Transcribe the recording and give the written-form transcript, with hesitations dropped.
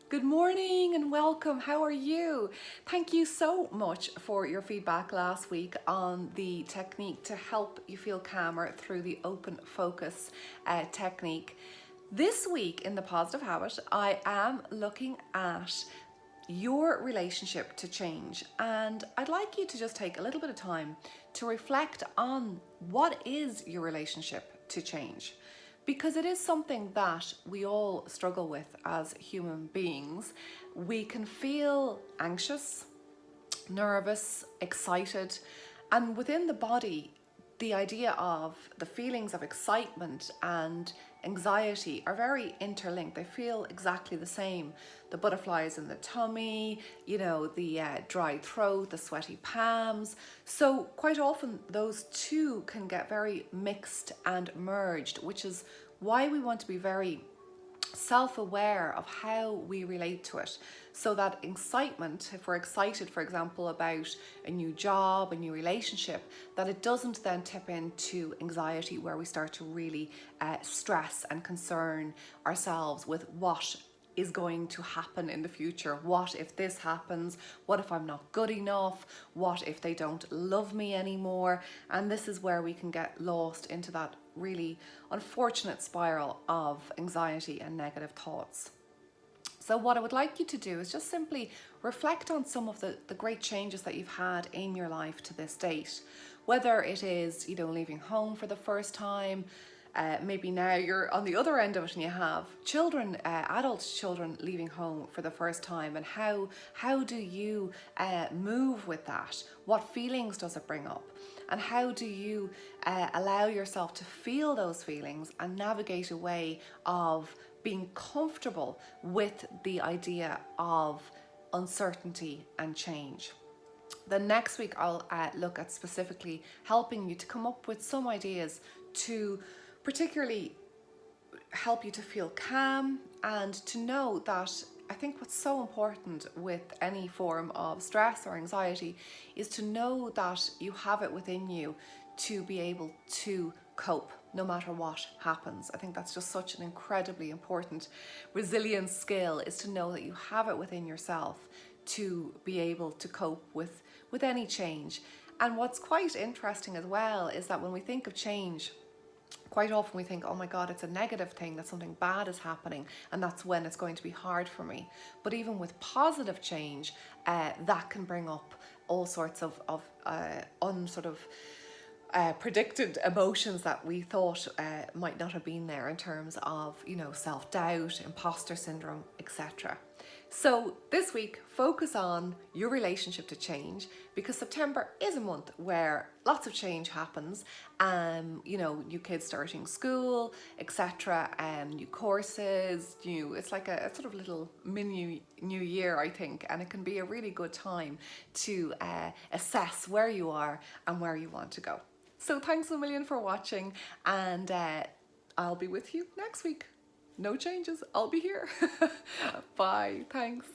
Good morning and welcome. How are you? Thank you so much for your feedback last week on the technique to help you feel calmer through the open focus technique. This week in the Positive Habit, I am looking at your relationship to change, and I'd like you to just take a little bit of time to reflect on what is your relationship to change. Because it is something that we all struggle with as human beings. We can feel anxious, nervous, excited, and within the body, the idea of the feelings of excitement and anxiety are very interlinked. They feel exactly the same. The butterflies in the tummy, the dry throat, the sweaty palms. So quite often those two can get very mixed and merged, which is why we want to be very self-aware of how we relate to it, so that excitement, if we're excited for example about a new job, a new relationship, that it doesn't then tip into anxiety where we start to really stress and concern ourselves with what is going to happen in the future. What if this happens? What if I'm not good enough? What if they don't love me anymore? And this is where we can get lost into that really unfortunate spiral of anxiety and negative thoughts. So what I would like you to do is just simply reflect on some of the great changes that you've had in your life to this date. Whether it is, leaving home for the first time, maybe now you're on the other end of it and you have children, adult children leaving home for the first time, and how do you move with that? What feelings does it bring up? And how do you allow yourself to feel those feelings and navigate a way of being comfortable with the idea of uncertainty and change? Then next week I'll look at specifically helping you to come up with some ideas to particularly help you to feel calm and to know that I think what's so important with any form of stress or anxiety is to know that you have it within you to be able to cope no matter what happens. I think that's just such an incredibly important resilience skill, is to know that you have it within yourself to be able to cope with any change. And what's quite interesting as well is that when we think of change, quite often we think, oh my God, it's a negative thing, that something bad is happening, and that's when it's going to be hard for me. But even with positive change, that can bring up all sorts of predicted emotions that we thought might not have been there, in terms of self-doubt, imposter syndrome, etc. So this week, focus on your relationship to change, because September is a month where lots of change happens. New kids starting school, etc. New courses, it's like a sort of little mini new year, I think, and it can be a really good time to assess where you are and where you want to go. So thanks a million for watching, and I'll be with you next week. No changes, I'll be here. Bye, thanks.